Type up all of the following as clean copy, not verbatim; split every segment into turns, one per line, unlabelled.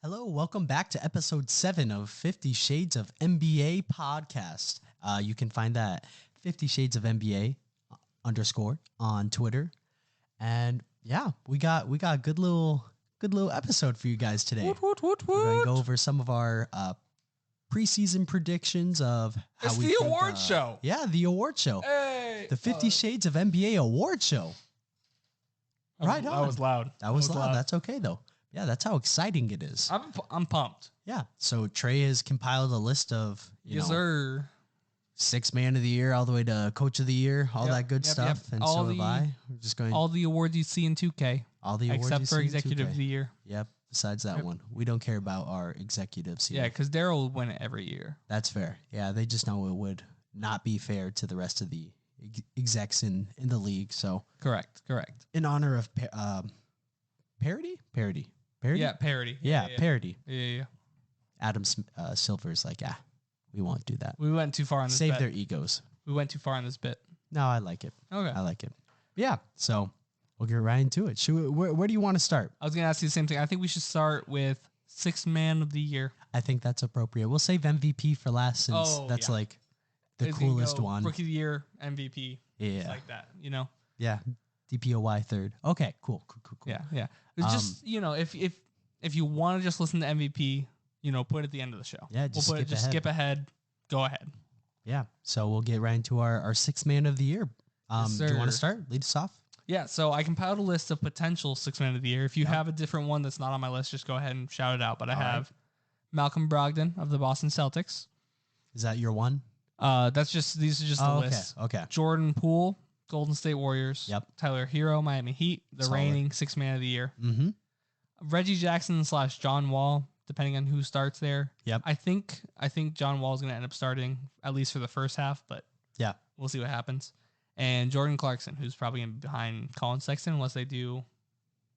Hello, welcome back to episode 7 of 50 Shades of NBA podcast. You can find that 50 Shades of NBA _ on Twitter. And yeah, we got a good little episode for you guys today. We're going to go over some of our preseason predictions of how
it's
we
the
think,
award show.
Yeah, the award show.
Hey,
the 50 Shades of NBA award show. Right on.
That was loud.
That was loud. That's okay though. Yeah, that's how exciting it is.
I'm pumped.
Yeah. So Trey has compiled a list of
sir.
6 man of the year all the way to coach of the year, all that good stuff. And all so have I. We're just going
all the awards you see in 2K.
All the awards
except for executive of the year.
Yep. Besides that one, we don't care about our executives here.
Yeah, because Daryl will win it every year.
That's fair. Yeah, they just know it would not be fair to the rest of the execs in the league. So
correct.
In honor of parody.
Yeah, parody.
Yeah, parody.
Yeah.
Adam Silver's like, we won't do that.
We went too far on this
Save their egos.
We went too far on this bit.
No, I like it.
Okay.
I like it. Yeah, so we'll get right into it. Where do you want to start?
I was going to ask you the same thing. I think we should start with 6 man of the year.
I think that's appropriate. We'll save MVP for last since that's like the coolest one.
Rookie of the year, MVP.
Yeah.
Like that,
Yeah. DPoY third. Okay, cool.
Yeah. It's just, if you want to just listen to MVP, put it at the end of the show.
Yeah,
skip ahead. Go ahead.
Yeah. So we'll get right into our 6 man of the year.
Yes,
do you want to start? Lead us off?
Yeah, so I compiled a list of potential 6 man of the year. If you have a different one that's not on my list, just go ahead and shout it out. But I have Malcolm Brogdon of the Boston Celtics.
Is that your one?
These are just the list.
Okay.
Jordan Poole, Golden State Warriors.
Yep.
Tyler Hero, Miami Heat, the reigning 6 man of the year.
Mm-hmm.
Reggie Jackson / John Wall, depending on who starts there.
Yep.
I think John Wall is going to end up starting at least for the first half, but
yeah,
we'll see what happens. And Jordan Clarkson, who's probably behind Colin Sexton unless they do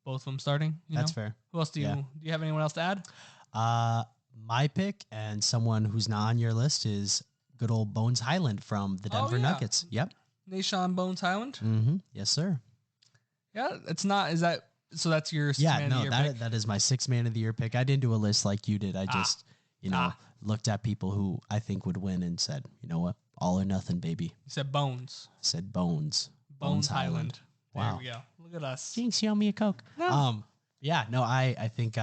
both of them starting.
That's fair.
Who else do you have anyone else to add?
My pick and someone who's not on your list is good old Bones Highland from the Denver Nuggets. Yep.
Nashon Bones Highland.
Mm-hmm. Yes, sir.
Yeah, it's not. Is that so? That's your 6 man of the year pick?
That is my 6 man of the year pick. I didn't do a list like you did. I just looked at people who I think would win and said, you know what, all or nothing, baby.
You said Bones.
I said Bones.
Bones Highland.
Wow.
There we go. Look at us.
Jinx, you owe me a Coke.
No.
I think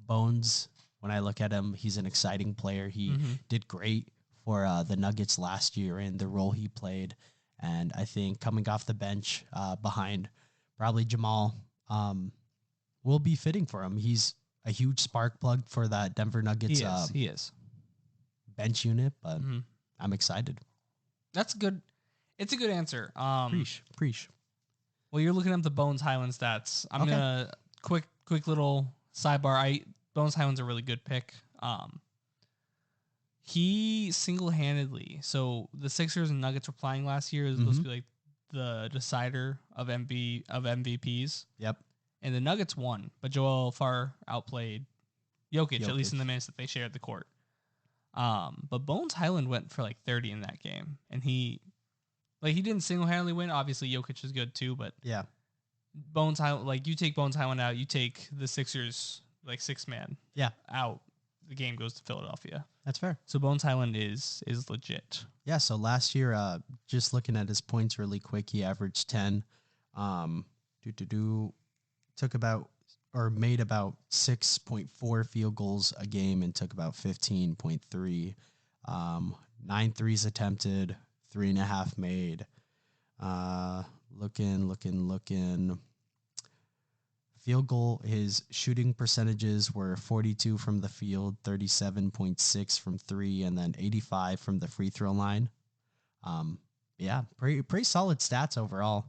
Bones. When I look at him, he's an exciting player. He did great for the Nuggets last year in the role he played. And I think coming off the bench behind probably Jamal will be fitting for him. He's a huge spark plug for that Denver Nuggets
he is.
bench unit, but I'm excited.
That's good. It's a good answer.
Preach.
Well, you're looking at the Bones Highland stats. I'm gonna quick little sidebar. Bones Highland's a really good pick. He single-handedly, so the Sixers and Nuggets were playing last year. It was supposed to be like the decider of MVPs.
Yep.
And the Nuggets won, but Joel far outplayed Jokic, at least in the minutes that they shared the court. But Bones Highland went for like 30 in that game, and he didn't single-handedly win. Obviously, Jokic is good too, but
yeah,
Bones Highland, you take Bones Highland out, you take the Sixers 6 man out. The game goes to Philadelphia. That's fair. So Bones Highland is legit.
Yeah. So last year, just looking at his points really quick, he averaged 10. Took about or made about 6.4 field goals a game and took about 15.3. 9 threes attempted, 3.5 made. Looking. Field goal, his shooting percentages were 42 from the field, 37.6 from 3, and then 85 from the free throw line. Pretty solid stats overall.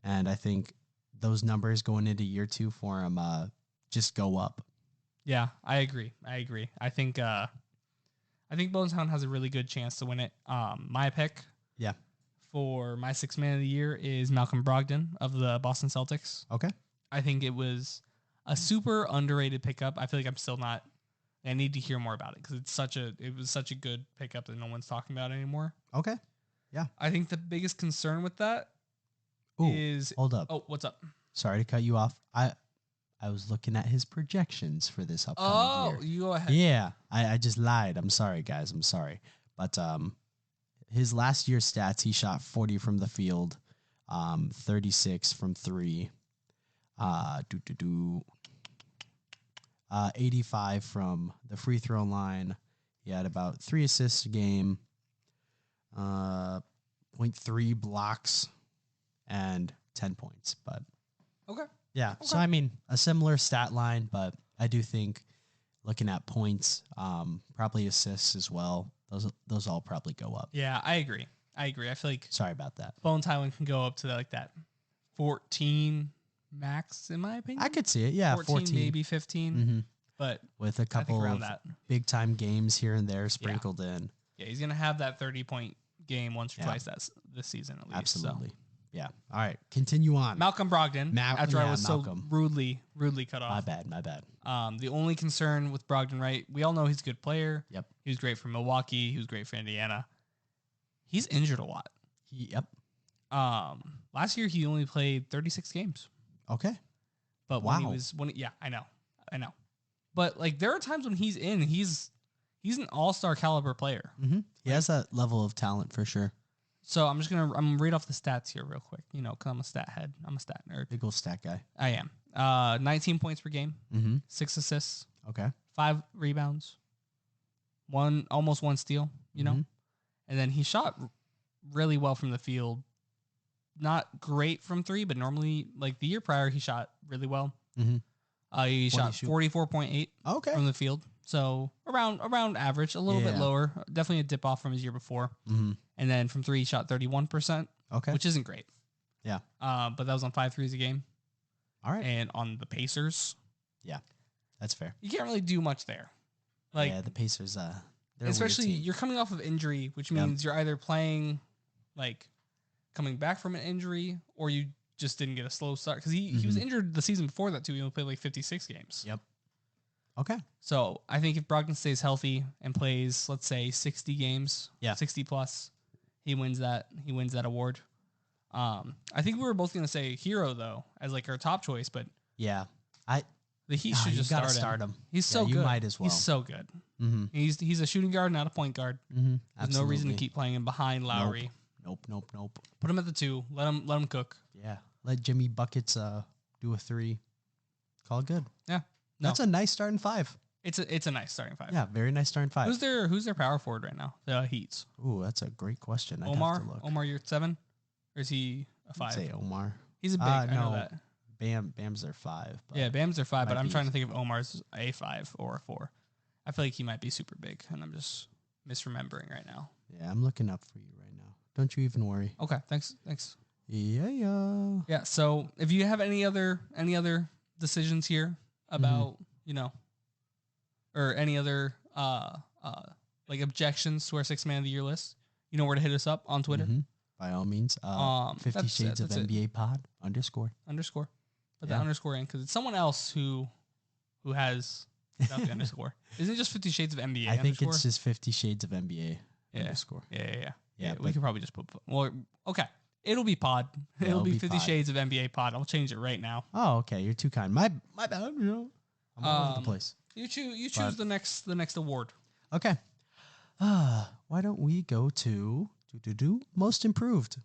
And I think those numbers going into year 2 for him just go up.
Yeah, I agree. I think Bones Highland has a really good chance to win it. My pick for my 6 man of the year is Malcolm Brogdon of the Boston Celtics.
Okay.
I think it was a super underrated pickup. I feel like I'm still not. I need to hear more about it because it was such a good pickup that no one's talking about anymore.
Okay. Yeah.
I think the biggest concern with that is
hold up.
Oh, what's up?
Sorry to cut you off. I I was looking at his projections for this upcoming year.
You go ahead.
Yeah, I just lied. I'm sorry, guys. I'm sorry. But his last year's stats, he shot 40 from the field, 36 from three, 85 from the free throw line. He had about 3 assists a game, 0.3 blocks, and 10 points. But
Okay.
yeah,
Okay.
so I mean, a similar stat line, but I do think looking at points, probably assists as well. Those all probably go up.
Yeah, I agree. I feel like
Sorry about that.
Bones Highland can go up to like that 14 max, in my opinion.
I could see it. Yeah, 14.
maybe 15.
Mm-hmm.
But
with a couple
around
of
that
big time games here and there sprinkled in.
Yeah, he's gonna have that 30-point game once or twice this season at least.
Absolutely.
So.
Yeah. All right. Continue on.
Malcolm Brogdon. After I was
Malcolm.
so rudely cut off.
My bad.
The only concern with Brogdon, right? We all know he's a good player.
Yep.
He was great for Milwaukee. He was great for Indiana. He's injured a lot.
Yep.
Last year he only played 36 games.
Okay.
But when he was I know. But like there are times when he's in, he's an all-star caliber player.
Mm-hmm. He has that level of talent for sure.
So I'm gonna read off the stats here real quick. You know, cause I'm a stat head. I'm a stat nerd.
Big old stat guy.
I am. 19 points per game.
Mm-hmm.
6 assists.
Okay.
5 rebounds. Almost 1 steal. You know, and then he shot really well from the field. Not great from 3, but normally like the year prior he shot really well.
Mm-hmm.
He shot 44.8 from the field. So around average, a little bit lower. Definitely a dip off from his year before.
Mm-hmm.
And then from 3, he shot 31%.
Okay.
Which isn't great.
Yeah.
But that was on 5 threes a game.
All right.
And on the Pacers.
Yeah. That's fair.
You can't really do much there. Like,
yeah, the Pacers,
especially you're coming off of injury, which means you're either playing like coming back from an injury or you just didn't get a slow start. Because he was injured the season before that too. He only played like 56 games.
Yep. Okay.
So I think if Brogdon stays healthy and plays, let's say 60 games, 60 plus, he wins that award. I think we were both gonna say Hero though as like our top choice, but the Heat should just start him. He's so good.
You might as well.
He's so good.
Mm-hmm.
He's a shooting guard, not a point guard.
Mm-hmm.
There's no reason to keep playing him behind Lowry.
Nope.
Put him at the 2. Let him cook.
Yeah. Let Jimmy Buckets do a 3. Call it good.
Yeah.
No. That's a nice starting 5.
It's a nice starting 5.
Yeah, very nice starting 5.
Who's their power forward right now? The Heats.
Ooh, that's a great question. I'd
Omar.
have to look.
Omar, you're 7, or is he a 5?
I'd say Omar.
He's a big. I know that.
Bam's their 5.
Yeah, Bam's their 5, but I'm trying to think if Omar's a 5 or a 4. I feel like he might be super big, and I'm just misremembering right now.
Yeah, I'm looking up for you right now. Don't you even worry.
Okay, thanks.
Yeah.
Yeah. So if you have any other decisions here about or any other like objections to our 6 man of the year list, you know where to hit us up on Twitter.
Mm-hmm. By all means, 50 Shades of NBA Pod _.
Put the underscore in because it's someone else who has without the underscore. Isn't it just 50 Shades of NBA?
I think it's just 50 Shades of NBA underscore.
Yeah. We could probably just put. Well, okay. It'll be pod. It'll be 50 Shades of NBA Pod. I'll change it right now.
Oh, okay. You're too kind. My bad. I'm all over the place.
You choose the next award.
Okay. Why don't we go to most improved?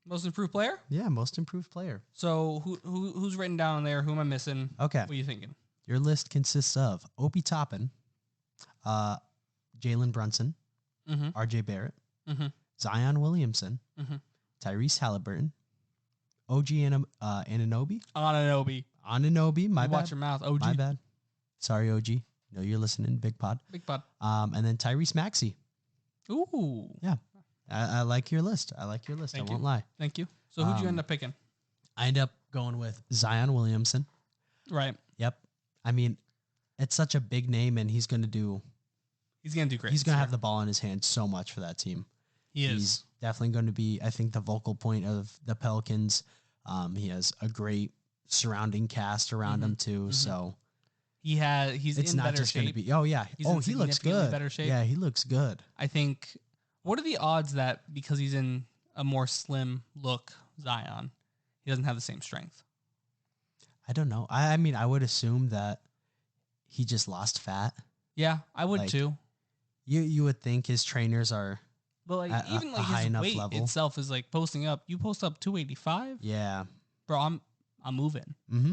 Most improved player?
Yeah, most improved player.
So who's written down there? Who am I missing?
Okay.
What are you thinking?
Your list consists of Obi Toppin, Jalen Brunson, R.J. Barrett, Zion Williamson, Tyrese Halliburton, OG Anunoby. Anunoby, my bad.
Watch your mouth, OG.
My bad. Sorry, OG. Know you're listening, Big Pod. And then Tyrese Maxey.
Ooh.
Yeah. I like your list. I won't lie.
Thank you. So who'd you end up picking?
I end up going with Zion Williamson.
Right.
Yep. I mean, it's such a big name, and he's going to do
great.
He's going to have the ball in his hand so much for that team. He's definitely going to be, I think, the vocal point of the Pelicans. He has a great surrounding cast around him too. So
he's
it's
in
not
better
just going to
shape.
be. Oh yeah. He looks good.
Better shape.
Yeah, he looks good.
I think. What are the odds that because he's in a more slim look, Zion, he doesn't have the same strength?
I don't know. I mean, I would assume that he just lost fat.
Yeah, I would
Like,
too.
You would think his trainers are
But like
at
even
a
like
high
his
enough
weight
level.
itself is like posting up. You post up 285,
Yeah.
bro. I'm moving.
Mm-hmm.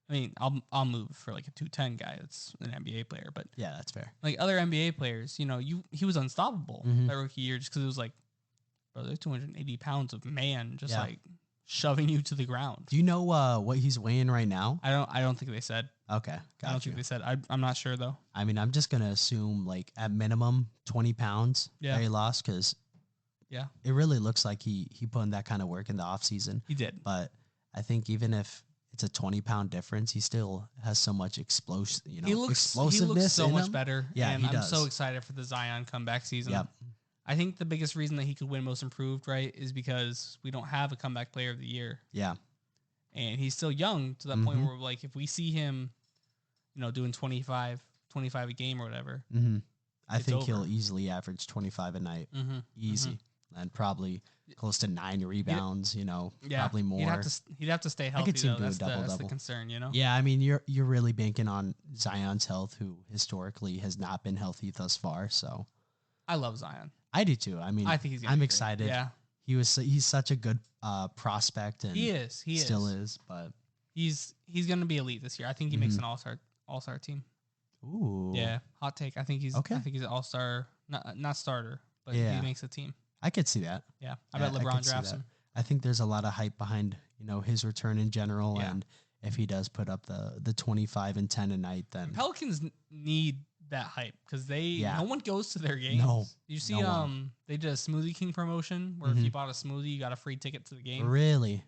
I mean, I'll move for like a 210 guy that's an NBA player, but
Yeah, that's fair.
like other NBA players, you know, he was unstoppable that rookie year just because it was like, bro, there's 280 pounds of man just like shoving you to the ground.
Do you know what he's weighing right now?
I don't think they said.
Okay, got
I don't think they said. I'm not sure though.
I mean, I'm just gonna assume like at minimum 20 pounds that he lost because it really looks like he put in that kind of work in the off season.
He did,
but I think even if it's a 20-pound difference, he still has so much explosiveness.
He looks so much better.
Yeah,
and
he does.
I'm so excited for the Zion comeback season.
Yep.
I think the biggest reason that he could win Most Improved, right, is because we don't have a comeback player of the year.
Yeah.
And he's still young to that point where, like, if we see him, you know, doing 25 a game or whatever,
I think
over.
he'll easily average 25 a night. Easy. And probably close to 9 rebounds, you know, probably more.
He'd have to stay healthy,
I could see him
though.
do a
That's the concern, you know?
Yeah, I mean, you're really banking on Zion's health, who historically has not been healthy thus far, so.
I love Zion.
I do too. I mean,
I think
I'm excited.
Yeah.
He's such a good prospect, and
he
still is, but
he's going to be elite this year. I think he makes an all-star team.
Ooh.
Yeah, hot take. I think he's an all-star, not starter, but he makes a team.
I could see that.
Yeah, I bet LeBron drafts him.
I think there's a lot of hype behind, you know, his return in general, and if he does put up the 25 and 10 a night, then
Pelicans need that hype because no one goes to their games.
No,
you see, they did a Smoothie King promotion where if you bought a smoothie, you got a free ticket to the game.
Really?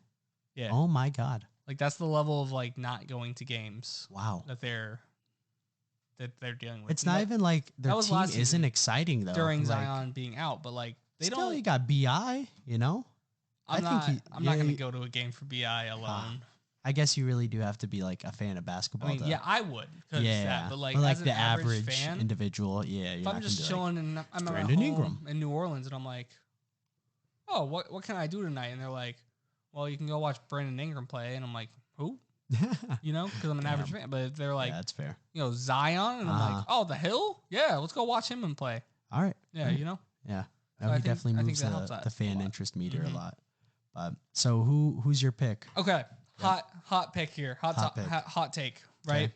Yeah.
Oh my God.
Like that's the level of like not going to games.
Wow.
That they're dealing with.
It's not even like their team isn't exciting though.
During Zion being out, but like they
still, you got BI, you know.
I'm not going to go to a game for BI alone.
I guess you really do have to be like a fan of basketball.
I mean, yeah, I would.
Yeah,
but like,
as
the average
fan, individual, if
I'm just chilling and I'm at home in New Orleans and I'm like, oh, what can I do tonight? And they're like, well, you can go watch Brandon Ingram play, and I'm like, who? You know, because I'm an average fan. But they're like,
that's fair.
You know, Zion, and I'm like, oh, the Hill, yeah, let's go watch him and play.
All right,
yeah, you know,
yeah, he definitely moves the fan interest meter a lot. So who's your pick?
Okay. Hot pick here. Hot take, right? Okay.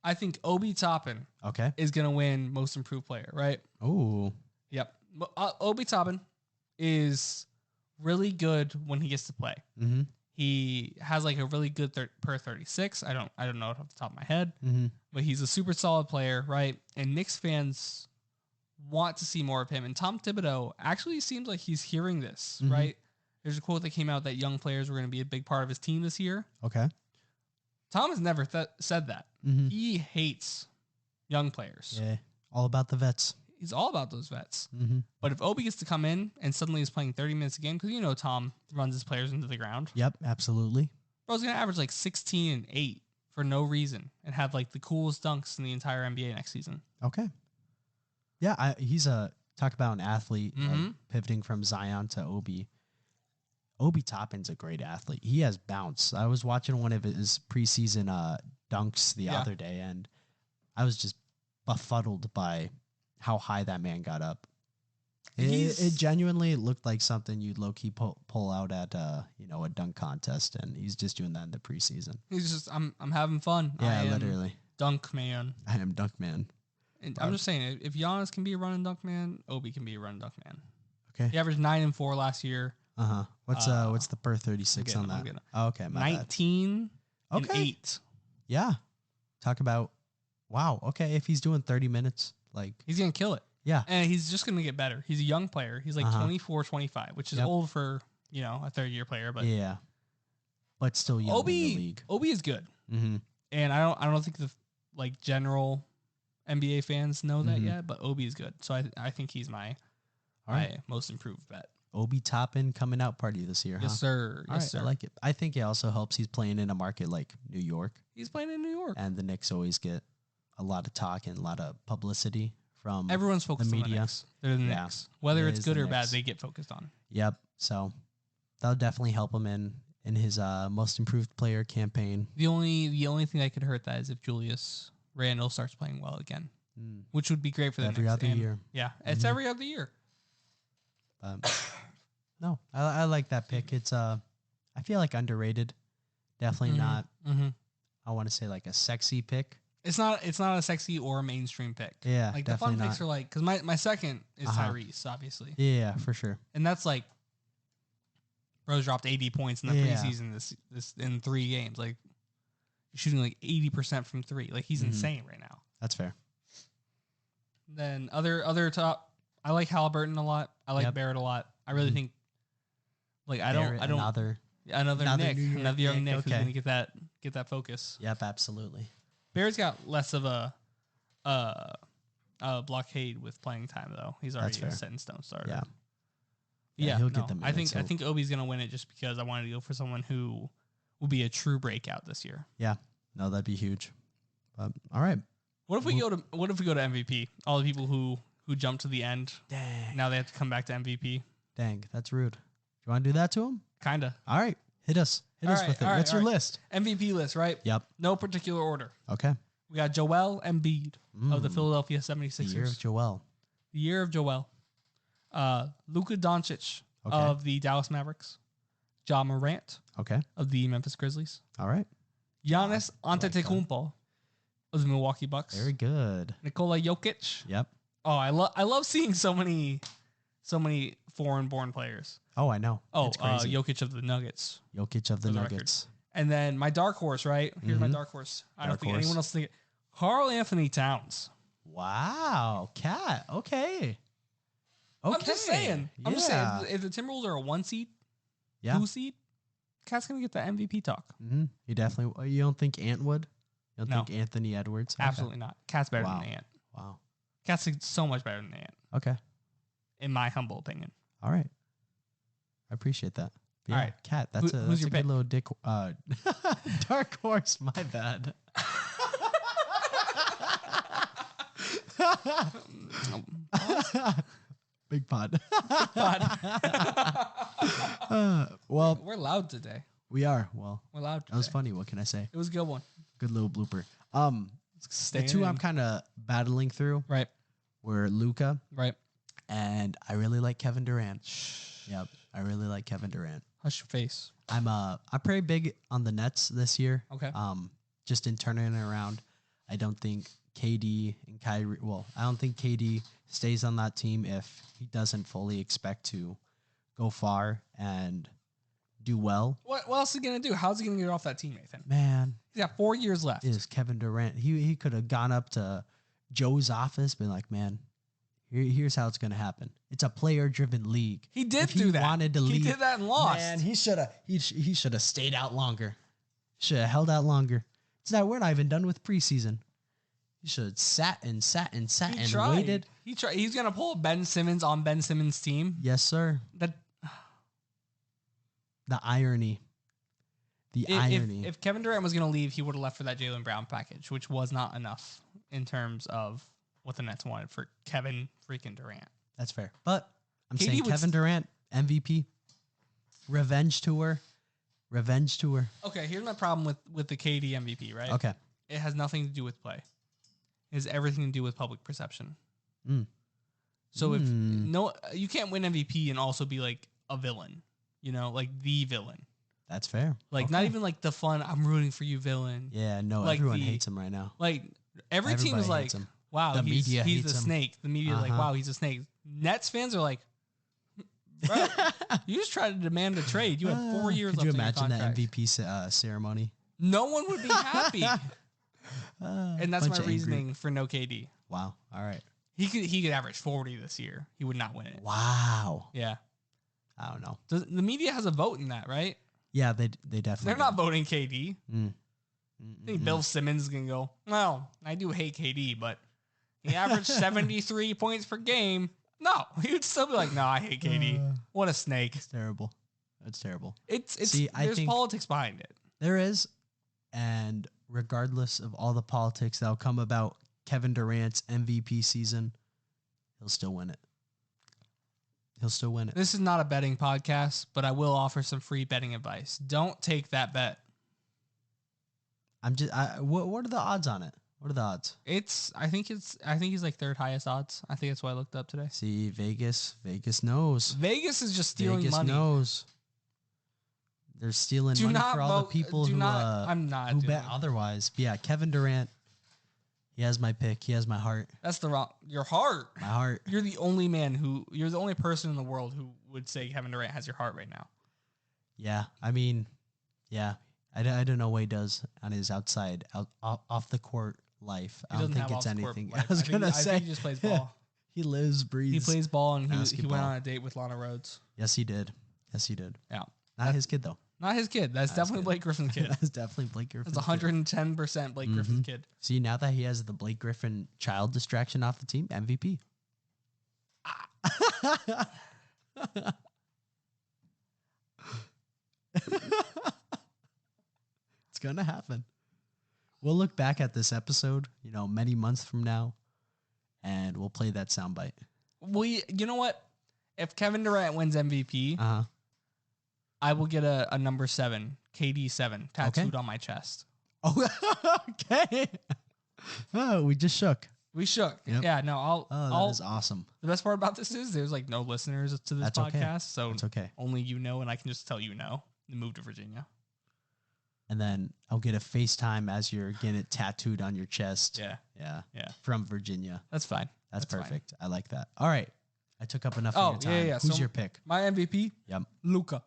I think Obi Toppin is going to win Most Improved Player, right?
Oh.
Yep. Obi Toppin is really good when he gets to play. He has like a really good per 36. I don't know it off the top of my head, but he's a super solid player, right? And Knicks fans want to see more of him. And Tom Thibodeau actually seems like he's hearing this, right? There's a quote that came out that young players were going to be a big part of his team this year.
Okay.
Tom has never said that. He hates young players.
Yeah, all about the vets.
He's all about those vets. But if Obi gets to come in and suddenly is playing 30 minutes a game, because you know Tom runs his players into the ground.
Yep, absolutely.
Bro's going to average like 16 and 8 for no reason and have like the coolest dunks in the entire NBA next season.
Okay. Yeah, he's talk about an athlete pivoting from Zion to Obi. Obi Toppin's a great athlete. He has bounce. I was watching one of his preseason dunks the other day, and I was just befuddled by how high that man got up. It genuinely looked like something you'd low-key pull out at a dunk contest, and he's just doing that in the preseason.
He's just, I'm having fun.
Yeah, literally.
Dunk man.
I am dunk man.
And I'm just saying, if Giannis can be a running dunk man, Obi can be a running dunk man.
Okay.
He averaged 9 and 4 last year.
What's the per 36 on that? Oh, okay,
19 and 8.
Yeah. Talk about wow. Okay, if he's doing 30 minutes, like
he's gonna kill it.
Yeah,
and he's just gonna get better. He's a young player. He's like 24, 25, which is old for a third-year player, but
yeah, but still young in the league.
Obi is good, and I don't think the like general NBA fans know that yet, but Obi is good. So I think he's my most improved bet.
Obi Toppin coming out party this year,
Yes, sir. Yes, sir.
I like it. I think it also helps he's playing in a market like New York.
He's playing in New York.
And the Knicks always get a lot of talk and a lot of publicity from
everyone's focused
the
on
media.
the Knicks. They're the Knicks. Whether it's good or bad, they get focused on.
Yep. So that'll definitely help him in in his most improved player campaign.
The only thing that could hurt that is if Julius Randle starts playing well again, which would be great for the
every
Knicks.
other year.
Yeah, it's every other year.
No, I like that pick. It's I feel like underrated. Definitely not. I want to say like a sexy pick.
It's not a sexy or a mainstream pick.
Yeah,
like the fun picks are like, because my second is Tyrese, obviously.
Yeah, for sure.
And that's like, Rose dropped 80 points in the preseason this in 3 games. Like, shooting like 80% from 3. Like, he's insane right now.
That's fair.
Then other top, I like Halliburton a lot. I like Barrett a lot. I really think, like, I don't another Nick, another young Nick who's gonna get that focus.
Yep, absolutely.
Barrett's got less of a blockade with playing time though. He's already a set in stone starter. Yeah,
he'll get them.
I think Obi's gonna win it just because I wanted to go for someone who will be a true breakout this year.
Yeah, no, that'd be huge. But all right,
what if we go to MVP? All the people who jumped to the end.
Dang.
Now they have to come back to MVP.
Dang, that's rude. You want to do that to him?
Kinda.
All right, hit us with it. What's your list?
MVP list, right?
Yep.
No particular order.
Okay.
We got Joel Embiid of the Philadelphia 76ers.
The year of Joel.
The year of Joel. Luka Doncic of the Dallas Mavericks. Ja Morant of the Memphis Grizzlies.
All right.
Giannis Antetokounmpo of the Milwaukee Bucks.
Very good.
Nikola Jokic.
Yep.
Oh, I love seeing so many foreign-born players.
Oh, I know.
Oh, Jokic of the Nuggets.
Jokic of the Nuggets.
And then my dark horse, right? Here's my dark horse. I don't think anyone else think it. Karl Anthony Towns.
Wow. Cat. Okay.
I'm just saying. I'm just saying. If the Timberwolves are a 1 seed, 2 seed, Cat's going to get the MVP talk.
You definitely. You don't think Ant would? You don't think Anthony Edwards?
Absolutely not. Cat's better than Ant.
Wow.
Cat's so much better than Ant.
Okay.
In my humble opinion.
All right. I appreciate that. But
all right.
Cat, that's
who's your
good little dick. Dark horse, my bad. Big pod. Well,
we're loud today.
We are. Well,
we're loud today.
That was funny. What can I say?
It was a good one.
Good little blooper. The two I'm kind of battling through.
Right.
Were Luka.
Right.
And I really like Kevin Durant. Yep. I really like Kevin Durant.
Hush your face.
I'm pretty big on the Nets this year.
Okay.
Just in turning it around. I don't think KD and Kyrie. Well, I don't think KD stays on that team if he doesn't fully expect to go far and do well.
What else is he gonna do? How's he gonna get off that team, Nathan?
Man,
he's got 4 years left.
Is Kevin Durant? He could have gone up to Joe's office, been like, man, here's how it's gonna happen. It's a player-driven league.
He did do that.
Wanted to leave.
He did that and lost.
Man, he should have stayed out longer. Should have held out longer. It's not. We're not even done with preseason. He should have sat and waited.
He tried. He's gonna pull Ben Simmons on Ben Simmons' team.
Yes, sir. The irony.
If Kevin Durant was gonna leave, he would have left for that Jaylen Brown package, which was not enough in terms of what the Nets wanted for Kevin freaking Durant.
That's fair. But I'm saying Kevin Durant, MVP, revenge tour.
Okay, here's my problem with the KD MVP, right?
Okay.
It has nothing to do with play. It has everything to do with public perception. So if you can't win MVP and also be like a villain, like the villain.
That's fair.
Like not even like the fun, I'm rooting for you villain.
Yeah, no, like everyone hates him right now.
Like everybody team is like, wow, he's the snake. The media is like, wow, he's a snake. Nets fans are like, bro, you just tried to demand a trade. You had 4 years left.
Could you imagine that MVP ceremony?
No one would be happy. And that's my reasoning for no KD.
Wow. All right.
He could average 40 this year. He would not win it.
Wow.
Yeah.
I don't know.
The media has a vote in that, right?
Yeah, they definitely.
They're not voting KD. I think Bill Simmons is gonna go, well, I do hate KD, but he averaged 73 points per game. No, he would still be like, no, I hate KD. What a snake.
It's terrible. That's terrible.
There's politics behind it.
There is, and regardless of all the politics that'll come about Kevin Durant's MVP season, he'll still win it. He'll still win it.
This is not a betting podcast, but I will offer some free betting advice. Don't take that bet.
What are the odds on it? What are the odds?
I think he's like third highest odds. I think that's what I looked up today.
See, Vegas knows.
Vegas is just stealing
Vegas
money.
Knows. They're stealing money for all the people who bet otherwise. But yeah, Kevin Durant. He has my pick. He has my heart.
That's your heart.
My heart.
You're the only person in the world who would say Kevin Durant has your heart right now.
Yeah, I mean, yeah. I don't know what he does on his outside, off the court life. I don't think it's anything. I was going to say.
I think he just plays ball.
He lives, breathes.
He plays ball, and he went on a date with Lana Rhoades.
Yes, he did. Yeah. Not his kid, though.
Not his kid. That's definitely Blake Griffin's kid.
That's definitely Blake Griffin's
That's 110% Blake Griffin's kid.
See, now that he has the Blake Griffin child distraction off the team, MVP. It's going to happen. We'll look back at this episode, many months from now, and we'll play that soundbite.
You know what? If Kevin Durant wins MVP, I will get a number 7, KD 7, tattooed on my chest.
Oh, okay. Oh, we just shook.
We shook.
Yep.
Yeah, no,
that is awesome.
The best part about this is there's like no listeners to this podcast, so
it's okay.
Only and I can just tell and move to Virginia.
And then I'll get a FaceTime as you're getting it tattooed on your chest.
Yeah.
From Virginia.
That's fine.
That's perfect. Fine. I like that. All right. I took up enough of your time.
Yeah.
Who's your pick?
My MVP?
Yep.
Luka.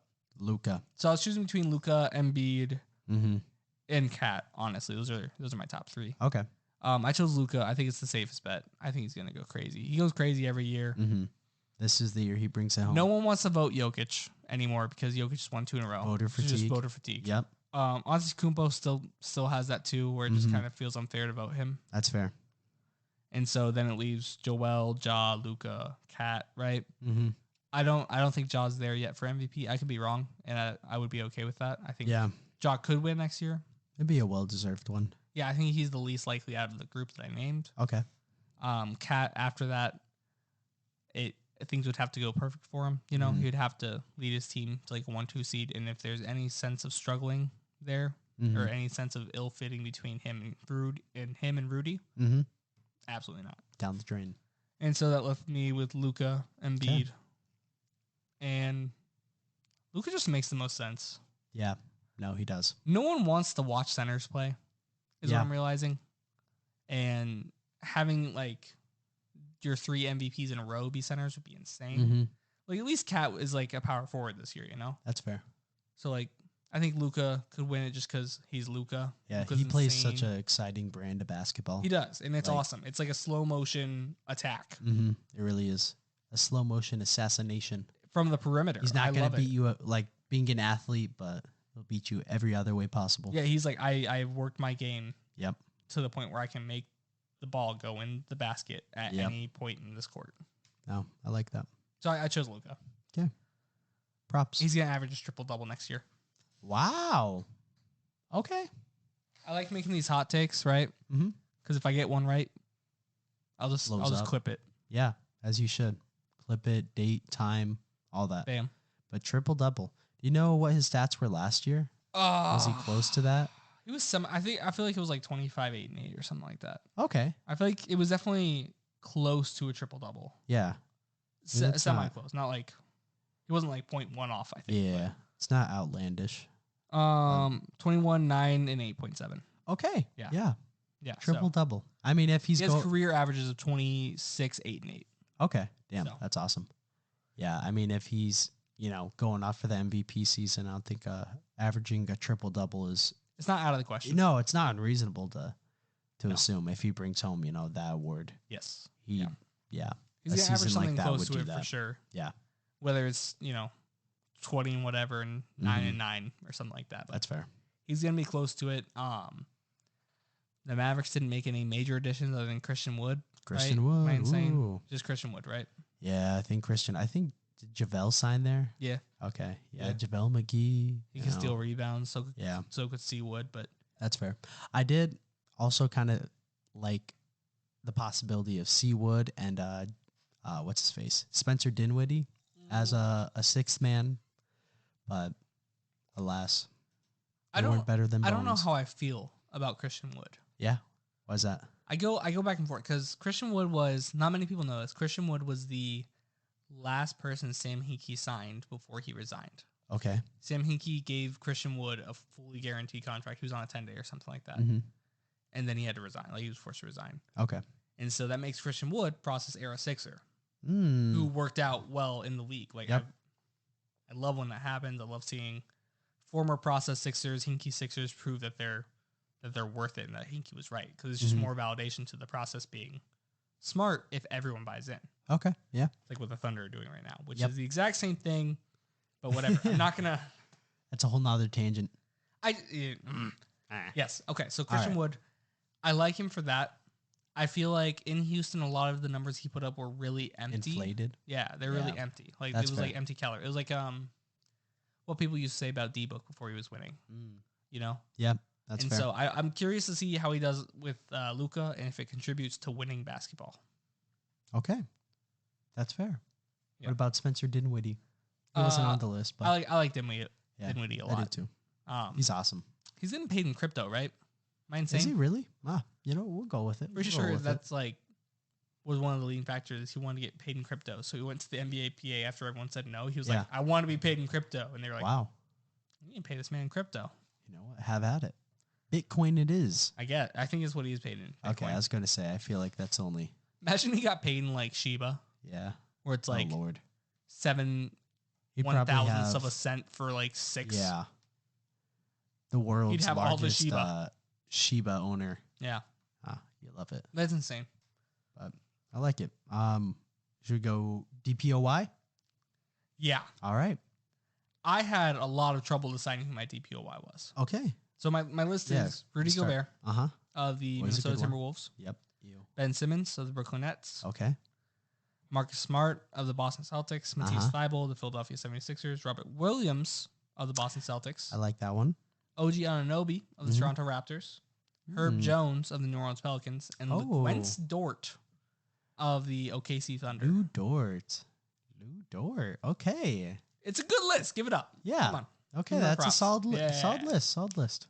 So
I was choosing between Luka, Embiid, and Cat. Honestly, those are my top 3.
Okay.
I chose Luka. I think it's the safest bet. I think he's gonna go crazy. He goes crazy every year.
This is the year he brings it home.
No one wants to vote Jokic anymore because Jokic just won 2 in a row.
Voter fatigue.
Just voter fatigue.
Yep.
Antetokounmpo still has that too, where it just kind of feels unfair to vote him.
That's fair.
And so then it leaves Joel, Ja, Luka, Cat, right? I don't think Ja's there yet for MVP. I could be wrong, and I would be okay with that. I think Ja could win next year.
It'd be a well-deserved one.
Yeah, I think he's the least likely out of the group that I named.
Okay.
Cat after that, things would have to go perfect for him. He would have to lead his team to like a 1-2 seed, and if there's any sense of struggling there or any sense of ill fitting between him and Rudy, absolutely not.
Down the drain.
And so that left me with Luka, Embiid, and Luka just makes the most sense.
Yeah, no, he does.
No one wants to watch centers play, is what I'm realizing, and having like your 3 MVPs in a row be centers would be insane. Like at least Cat is like a power forward this year,
That's fair.
So like I think Luka could win it just because he's Luka.
Yeah,
Luka's
he plays
insane.
such an exciting brand of basketball.
He does, and it's awesome. It's like a slow motion attack.
It really is a slow motion assassination
from the perimeter.
He's not going to beat you up like being an athlete, but he'll beat you every other way possible.
Yeah, he's like I've worked my game.
Yep.
To the point where I can make the ball go in the basket at any point in this court.
No, I like that.
So I chose Luka.
Okay. Props.
He's going to average a triple-double next year.
Wow. Okay.
I like making these hot takes, right? Because if I get one right, I'll just clip it.
Yeah, as you should. Clip it, date, time, all that.
Bam.
But triple-double. Do you know what his stats were last year? Was he close to that?
He was I feel like it was like 25, 8, and 8 or something like that.
Okay.
I feel like it was definitely close to a triple-double.
Yeah.
Semi-close. Not like, he wasn't like 0.1 off, I think.
Yeah. But. It's not outlandish.
21, 9, and 8.7.
Okay.
Yeah.
Triple-double. I mean, if he has
career averages of 26, 8, and 8.
Okay. Damn, that's awesome. Yeah, I mean, if he's, going off for the MVP season, I don't think averaging a triple-double is...
It's not out of the question.
No, it's not unreasonable to assume if he brings home, that award.
Yes.
Yeah.
He's going to average something close to it for sure.
Yeah.
Whether it's, 20 and whatever and 9 and 9 or something like that. But
that's fair.
He's going to be close to it. The Mavericks didn't make any major additions other than Christian Wood.
Wood. Am I insane? Ooh.
Just Christian Wood, right?
Yeah, I think did JaVale sign there?
Yeah.
Okay. Yeah. JaVale McGee.
He can steal rebounds. So could C Wood, but
that's fair. I did also kind of like the possibility of C Wood and what's his face? Spencer Dinwiddie as a sixth man, but alas, they weren't better than Bones.
I don't know how I feel about Christian Wood.
Yeah, why's that?
I go back and forth because Christian Wood was, not many people know this, Christian Wood was the last person Sam Hinkie signed before he resigned.
Okay.
Sam Hinkie gave Christian Wood a fully guaranteed contract. He was on a 10-day or something like that.
Mm-hmm.
And then he had to resign. Like, he was forced to resign.
Okay.
And so that makes Christian Wood process era Sixer, who worked out well in the league. Like, I love when that happens. I love seeing former process Sixers, Hinkie Sixers prove that they're worth it and that Hinkie was right, because it's just more validation to the process being smart if everyone buys in.
Okay, yeah.
Like what the Thunder are doing right now, which is the exact same thing, but whatever. I'm not going to...
That's a whole nother tangent.
Yes. Okay, so Christian Wood, I like him for that. I feel like in Houston, a lot of the numbers he put up were really empty.
Inflated?
Yeah, they're really empty. Like,
That's
it was
fair.
like empty calorie. It was like what people used to say about D-Book before he was winning. You know?
Yeah, that's
and
fair.
so I'm curious to see how he does with Luka and if it contributes to winning basketball.
Okay, that's fair.
Yeah.
What about Spencer Dinwiddie? He wasn't on the list, but
I like Dinwiddie a lot.
I did too. He's awesome.
He's getting paid in crypto, right? Am I insane?
Is he really? We'll go with it.
Pretty sure that's like was one of the leading factors. He wanted to get paid in crypto, so he went to the NBA PA after everyone said no. He was like, "I want to be paid in crypto," and they were like,
"Wow,
you can pay this man in crypto."
You know what? Have at it. Bitcoin, it is.
I think it's what he's paid in Bitcoin.
Okay, I was gonna say. I feel like that's only.
Imagine he got paid in like Shiba.
Yeah.
Where it's like
Lord.
1/1000th of a cent for like 6.
Yeah. The world's
He'd have
largest
all the Shiba.
Shiba owner.
Yeah.
You love it.
That's insane.
But I like it. Should we go DPoY?
Yeah.
All right.
I had a lot of trouble deciding who my DPoY was.
Okay.
So my list is Rudy Gobert of the Minnesota Timberwolves.
Yep.
Ben Simmons of the Brooklyn Nets.
Okay.
Marcus Smart of the Boston Celtics. Matisse Thybulle of the Philadelphia 76ers. Robert Williams of the Boston Celtics.
I like that one.
OG Anunoby of the Toronto Raptors. Herb Jones of the New Orleans Pelicans. And Wentz Dort of the OKC Thunder.
Lou Dort. Okay.
It's a good list. Give it up.
Yeah.
Come on.
Okay, that's a solid list. Solid list.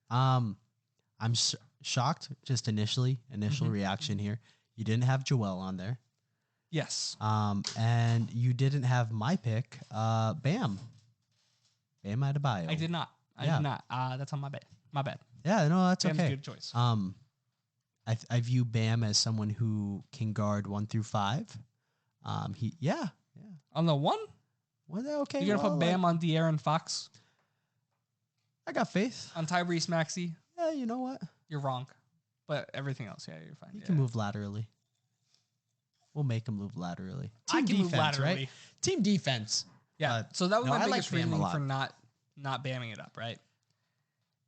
I'm shocked. Just initial reaction here. You didn't have Joel on there.
Yes.
And you didn't have my pick. Bam Adebayo.
I did not. That's on my bad. My bad.
Yeah, no, that's
Bam's
okay.
a good choice.
I view Bam as someone who can guard 1 through 5. Yeah.
On the 1?
Well, okay.
You're gonna put Bam on De'Aaron Fox?
I got faith.
On Tyrese Maxey?
Yeah, you know what?
You're wrong. But everything else, you're fine.
He can move laterally. We'll make him move laterally.
I can move laterally.
Right? Team defense.
Yeah. So that was my biggest
Bam
reasoning for not bamming it up, right?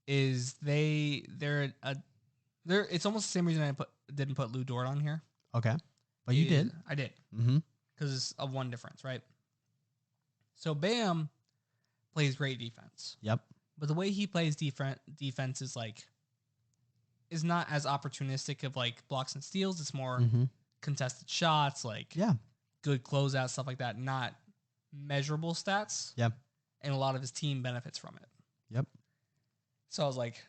Is they're it's almost the same reason I didn't put Lou Dort on here.
Okay. But you did.
I did.
Mm-hmm.
Because of one difference, right? So Bam plays great defense.
Yep.
But the way he plays defense is not as opportunistic of like blocks and steals. It's more contested shots, like good closeout, stuff like that. Not measurable stats.
Yep.
And a lot of his team benefits from it.
Yep.
So I was like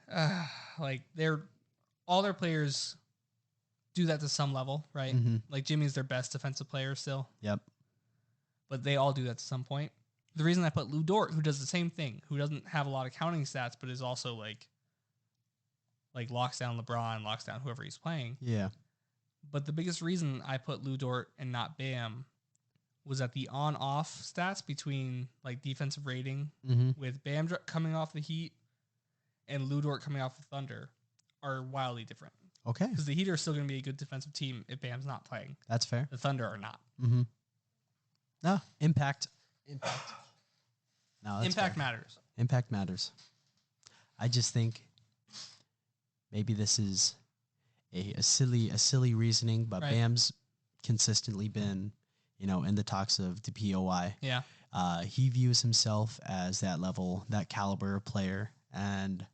all their players do that to some level, right?
Mm-hmm.
Like Jimmy's their best defensive player still.
Yep.
But they all do that to some point. The reason I put Lou Dort, who does the same thing, who doesn't have a lot of counting stats, but is also like locks down LeBron, locks down whoever he's playing.
Yeah.
But the biggest reason I put Lou Dort and not Bam was that the on-off stats between like defensive rating with Bam coming off the Heat and Lou Dort coming off the Thunder are wildly different.
Okay.
Because the Heat are still going to be a good defensive team if Bam's not playing.
That's fair.
The Thunder are not.
Mm-hmm. No, impact. No,
impact matters.
Impact matters. I just think maybe this is a silly reasoning, but right. Bam's consistently been, in the talks of the DPoY.
Yeah.
He views himself as that level, that caliber player, and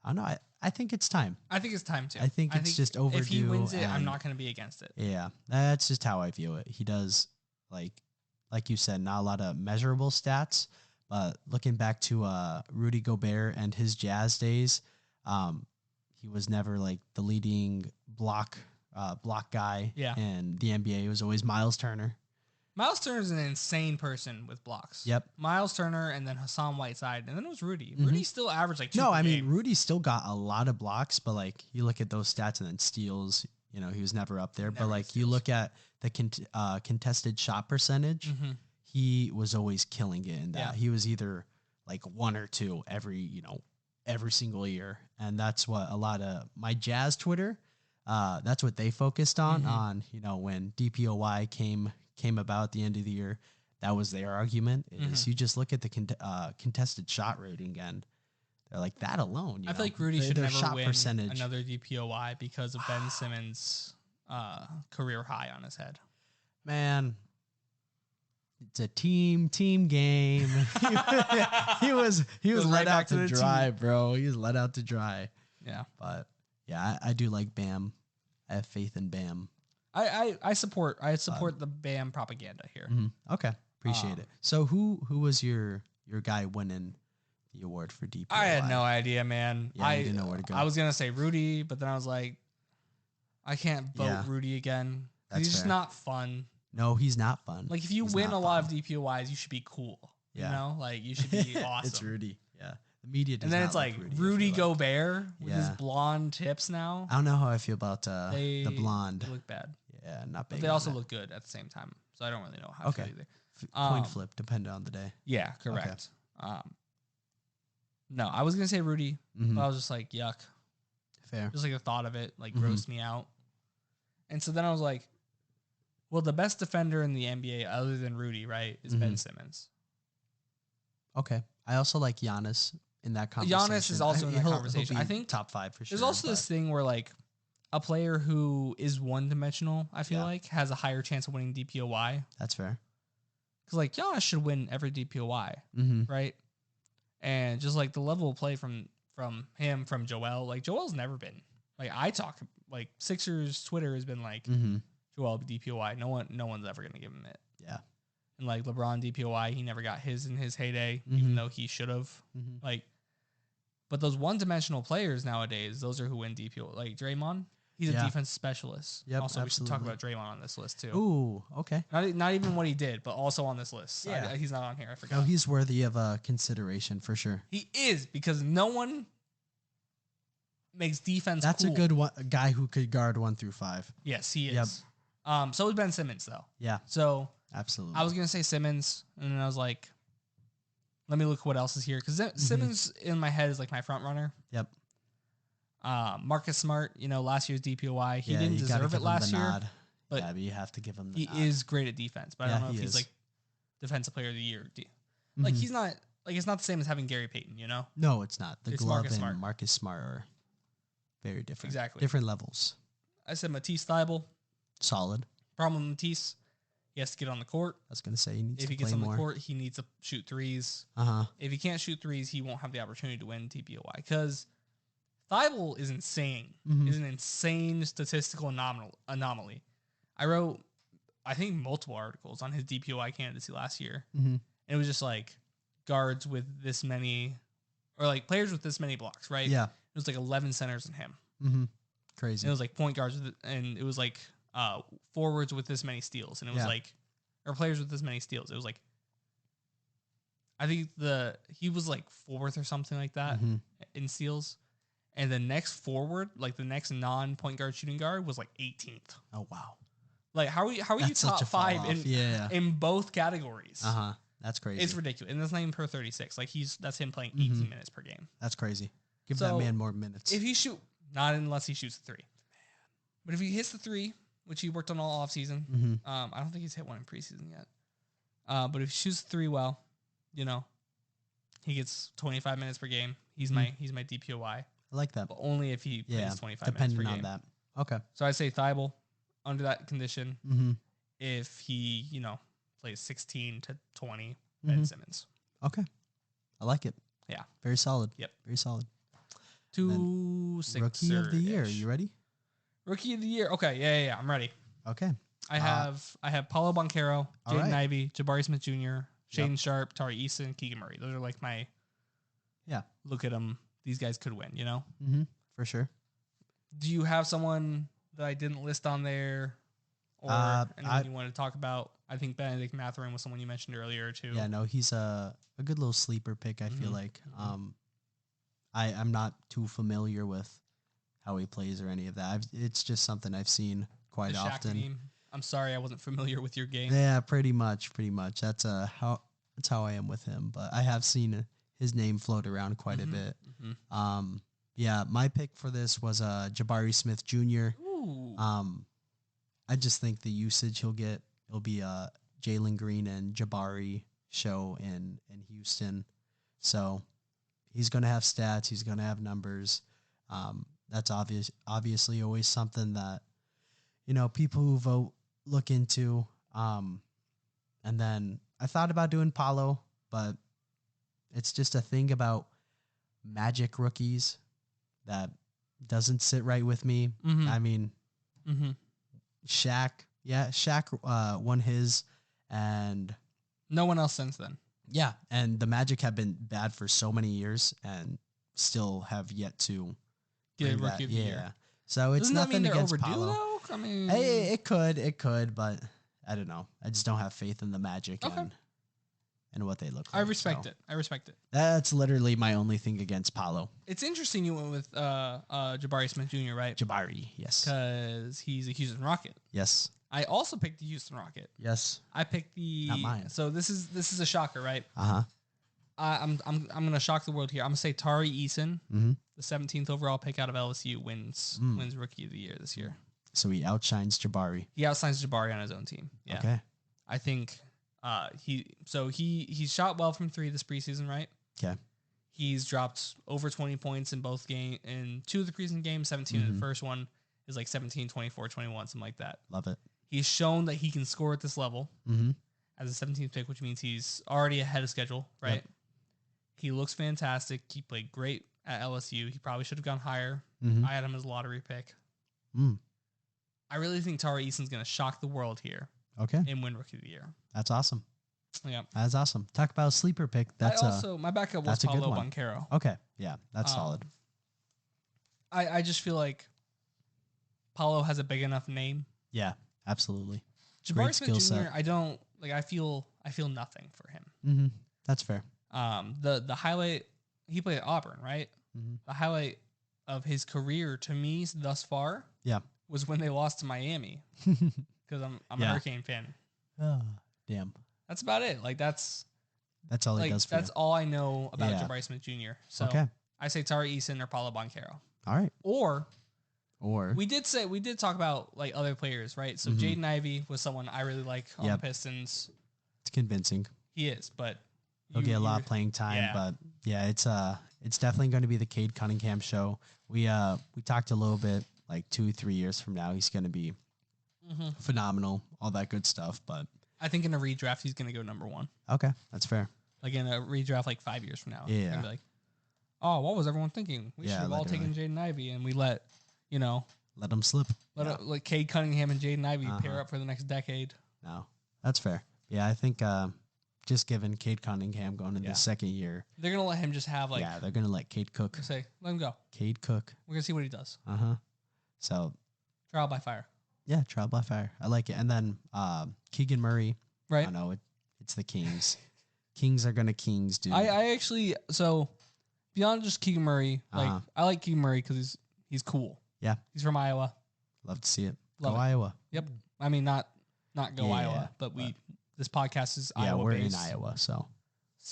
I don't know. I think it's time.
I think it's time too.
I think it's just overdue.
If he wins it, I'm not going to be against it.
Yeah, that's just how I view it. He does like you said, not a lot of measurable stats. But looking back to Rudy Gobert and his Jazz days, he was never like the leading block guy in the NBA. It was always Miles Turner.
Miles Turner is an insane person with blocks.
Yep.
Miles Turner and then Hassan Whiteside, and then it was Rudy. Rudy still averaged like 2
No,
per
I mean
game.
Rudy still got a lot of blocks, but like you look at those stats and then steals, you know, he was never up there.
Never
but like
steals.
you look at the contested shot percentage, he was always killing it in that.
Yeah.
He was either like 1 or 2 every single year, and that's what a lot of my Jazz Twitter, that's what they focused on you know, when DPoY came about at the end of the year. That was their argument, is you just look at the contested shot rating and they're like, that alone.
I feel like Rudy should never win another DPoY because of Ben Simmons' career high on his head.
Man, it's a team game. he was let out to dry, bro. He was let out to dry.
Yeah.
But yeah, I do like Bam. I have faith in Bam.
I support the Bam propaganda here.
Okay. Appreciate it. So who was your guy winning the award for DPoY?
I had no idea, man.
Yeah, I didn't know where to go.
I was gonna say Rudy, but then I was like, I can't vote Rudy again. He's just not fun.
No, he's not fun.
Like if you win a lot of DPoYs, you should be cool. You know, like you should be awesome.
It's Rudy. Yeah, the media. Does
and then
not
it's like
Rudy
Gobert with his blonde tips now.
I don't know how I feel about the blonde.
They look bad.
Yeah, not big.
But they also look good at the same time. So I don't really know how I feel either.
Coin flip, depending on the day.
Yeah, correct. Okay. No, I was gonna say Rudy, but I was just like, yuck.
Fair.
Just like the thought of it, like grossed me out. And so then I was like, well, the best defender in the NBA other than Rudy, right, is Ben Simmons.
Okay. I also like Giannis in that conversation.
Giannis is also in that conversation. I think
top 5 for sure.
There's also this thing where like a player who is one-dimensional, I feel like, has a higher chance of winning DPoY.
That's fair.
Because like Giannis should win every DPoY, right? And just like the level of play from him, from Joel, like Joel's never been like like Sixers Twitter has been like Joel DPoY. No one's ever gonna give him it.
Yeah.
And like LeBron DPoY, he never got his in his heyday, even though he should have. Like, but those one-dimensional players nowadays, those are who win DPoY. Like Draymond, he's a defense specialist.
Yep,
also,
absolutely.
we should talk about Draymond on this list too.
Ooh, okay.
Not even what he did, but also on this list. Yeah. He's not on here. I forgot.
No, he's worthy of consideration for sure.
He is, because no one makes defense
That's
cool.
a good guy who could guard 1 through 5.
Yes, he is. So is Ben Simmons, though.
Yeah.
So
absolutely.
I was going to say Simmons, and then I was like, let me look what else is here. Because Simmons in my head is like my front runner.
Yep.
Marcus Smart, last year's DPoY, he didn't deserve it last year. But
you have to give him the nod.
He is great at defense, but I don't know if he's like defensive player of the year. Like he's not, like it's not the same as having Gary Payton,
No, it's not. The
it's
glove
Marcus
and
Smart.
Marcus Smart are very different.
Exactly.
Different levels.
I said Matisse Thybulle.
Solid.
Problem with Matisse, he has to get on the court.
I was going to say he needs
if
to
he
play
gets on
more.
the court, he needs to shoot threes. If he can't shoot threes, he won't have the opportunity to win DPoY, because Thybulle is insane. Is an insane statistical anomaly. I wrote, I think, multiple articles on his DPoY candidacy last year. And it was just like guards with this many, or like players with this many blocks, right?
Yeah.
It was like 11 centers in him.
Crazy.
And it was like point guards, and it was like forwards with this many steals. And it was like, or players with this many steals. It was like, I think he was like 4th or something like that in steals. And the next forward, like the next non-point guard shooting guard, was like 18th.
Oh, wow.
Like, how are you top 5 in both categories?
That's crazy.
It's ridiculous. And that's not even per 36. Like, that's him playing 18 minutes per game.
That's crazy. Give that man more minutes.
If he not unless he shoots the 3. But if he hits the 3, which he worked on all offseason, I don't think he's hit one in preseason yet. But if he shoots the 3 well, he gets 25 minutes per game. He's my DPoY.
I like that.
But only if he plays 25 minutes per game.
Depending on that. Okay.
So I say Thybulle under that condition. If he, plays 16 to 20, Ben Simmons.
Okay. I like it.
Yeah.
Very solid.
Yep.
Very solid.
2 Sixers.
Rookie of the year. You ready?
Rookie of the year. Okay. Yeah. I'm ready.
Okay.
I have Paulo Banchero, Jaden Ivey, Jabari Smith Jr., Shaden Sharp, Tari Eason, Keegan Murray. Those are like my look at them. These guys could win, you know?
Mm-hmm. For sure.
Do you have someone that I didn't list on there or anyone you want to talk about? I think Benedict Mathurin was someone you mentioned earlier too.
Yeah, no, he's a good little sleeper pick, I feel like. I'm not too familiar with how he plays or any of that. It's just something I've seen quite often.
Meme. I'm sorry I wasn't familiar with your game.
Yeah, pretty much. That's how I am with him. But I have seen his name float around quite a bit. Yeah, my pick for this was Jabari Smith Jr.
Ooh.
I just think the usage he'll get, it'll be a Jalen Green and Jabari show in Houston. So he's going to have stats. He's going to have numbers. That's obviously always something that, people who vote look into. And then I thought about doing Paulo, but it's just a thing about Magic rookies that doesn't sit right with me. I mean, Shaq won his, and
no one else since then.
Yeah, and the Magic have been bad for so many years and still have yet to
get a rookie of the year.
So it's nothing against
overdue,
Paulo.
Though? I mean,
hey, it could, but I don't know. I just don't have faith in the Magic and what they look like.
I respect it.
That's literally my only thing against Paulo.
It's interesting you went with Jabari Smith Jr., right?
Jabari, yes.
Because he's a Houston Rocket.
Yes.
I also picked the Houston Rocket.
Yes.
I picked the.
Not mine.
So this is a shocker, right?
Uh-huh.
I'm gonna shock the world here. I'm gonna say Tari Eason, the 17th overall pick out of LSU, wins Rookie of the Year this year.
So he outshines Jabari.
He outshines Jabari on his own team. Yeah.
Okay.
I think he shot well from three this preseason, right?
Okay.
He's dropped over 20 points in both in two of the preseason games, 17 in the first one is like 17, 24, 21, something like that.
Love it.
He's shown that he can score at this level as a 17th pick, which means he's already ahead of schedule, right? Yep. He looks fantastic. He played great at LSU. He probably should have gone higher. I had him as a lottery pick. I really think Tari Eason's going to shock the world here.
Okay.
And win Rookie of the Year.
That's awesome.
Yeah.
That's awesome. Talk about a sleeper pick. That's
my backup was Paulo Banchero.
Okay. Yeah, that's solid.
I just feel like Paulo has a big enough name.
Yeah, absolutely.
Jabari Smith Jr., I feel nothing for him.
That's fair.
The highlight, he played at Auburn, right? The highlight of his career to me thus far was when they lost to Miami. Because I'm a Hurricane fan.
Oh, damn.
That's about it. Like that's
all he does for
that's
you.
all I know about Jabari Smith Jr. So I say Tari Eason or Paulo Banchero.
All right.
Or we did talk about like other players, right? So Jaden Ivey was someone I really like on the Pistons.
It's convincing.
He is, but
he'll get a lot of playing time. But it's definitely going to be the Cade Cunningham show. We talked a little bit like 2-3 years from now, he's going to be phenomenal, all that good stuff. But
I think in a redraft, he's going to go number 1.
Okay, that's fair.
Like in a redraft, like 5 years from now,
yeah.
Be like, oh, what was everyone thinking? We should have all taken Jaden Ivey, and we let
them slip.
Let Cade Cunningham and Jaden Ivey pair up for the next decade.
No, that's fair. Yeah, I think just given Cade Cunningham going into the second year,
they're gonna let him just have like
they're gonna let Cade cook.
Say let him go.
Cade cook.
We're gonna see what he does.
So
trial by fire.
Yeah, trial by fire. I like it. And then Keegan Murray.
Right.
I know it's the Kings. Kings are gonna Kings, dude.
I actually beyond just Keegan Murray, like I like Keegan Murray because he's cool.
Yeah.
He's from Iowa.
Love to see it.
Love
go
it.
Iowa.
Yep. I mean not go Iowa, but this podcast is Iowa.
Yeah, we're
based.
in Iowa, so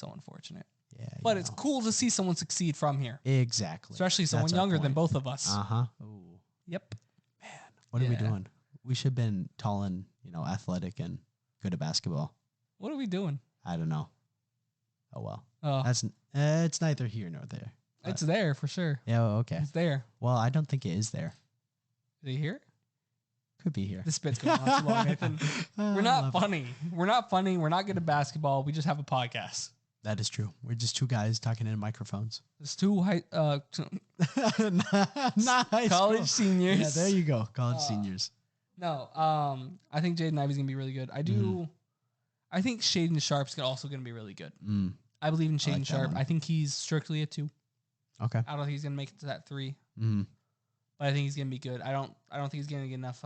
unfortunate.
Yeah.
But it's cool to see someone succeed from here.
Exactly.
Especially someone younger than both of us.
Ooh.
Yep.
Man, what are we doing? We should have been tall and, athletic and good at basketball.
What are we doing?
I don't know. Oh well.
Oh.
It's neither here nor there.
It's there for sure.
Yeah, okay.
It's there.
Well, I don't think it is there.
Is it here?
Could be here.
This bit's going on too long, Nathan. We're not funny. We're not funny. We're not good at basketball. We just have a podcast.
That is true. We're just two guys talking in microphones.
It's two
nice
college seniors.
Yeah, there you go. College seniors.
No, I think Jaden Ivey's gonna be really good. I think Shaden Sharp's also gonna be really good. I believe in Shaden Sharp. I think he's strictly a 2.
Okay.
I don't think he's gonna make it to that 3.
Mm.
But I think he's gonna be good. I don't think he's gonna get enough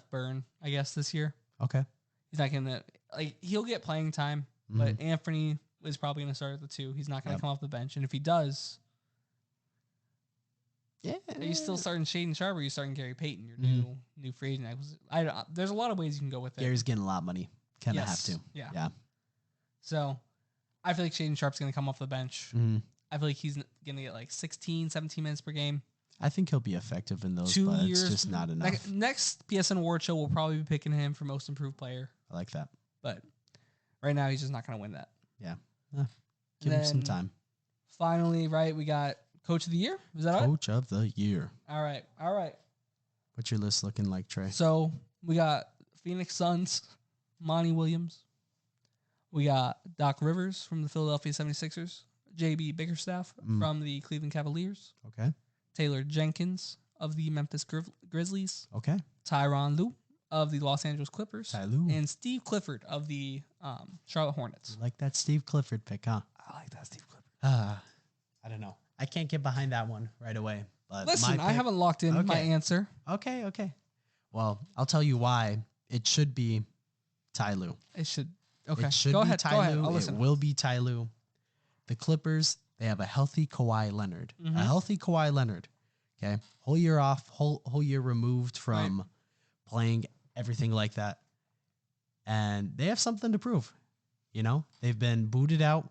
burn, I guess, this year.
Okay.
He's not gonna he'll get playing time, but Anthony is probably gonna start at the 2. He's not gonna come off the bench. And if he does, are you still starting Shaden Sharp or are you starting Gary Payton, your new free agent? There's a lot of ways you can go with it.
Gary's getting a lot of money. Kind of have to.
Yeah. So I feel like Shaden Sharp's going to come off the bench. I feel like he's going to get like 16, 17 minutes per game.
I think he'll be effective in those,
2
but
years,
it's just not enough.
Next PSN Award Show, we'll probably be picking him for most improved player.
I like that.
But right now, he's just not going to win that.
Yeah. Give him some time.
Finally, right, we got Coach of the Year. Is that
Coach of the Year.
All right.
What's your list looking like, Trey?
So we got Phoenix Suns, Monty Williams. We got Doc Rivers from the Philadelphia 76ers, JB Bickerstaff from the Cleveland Cavaliers.
Okay.
Taylor Jenkins of the Memphis Grizzlies.
Okay.
Tyronn Lue of the Los Angeles Clippers.
Lue.
And Steve Clifford of the Charlotte Hornets.
You like that Steve Clifford pick, huh?
I like that Steve Clifford.
I don't know. I can't get behind that one right away. But
listen, I haven't locked in my answer.
Okay. Well, I'll tell you why. It should be Ty Lue.
It should. Okay.
It should
go
be
ahead.
Ty Lue.
I'll listen.
It will be Ty Lue. The Clippers, they have a healthy Kawhi Leonard. A healthy Kawhi Leonard. Okay. Whole year off, whole year removed from playing, everything like that. And they have something to prove. You know, they've been booted out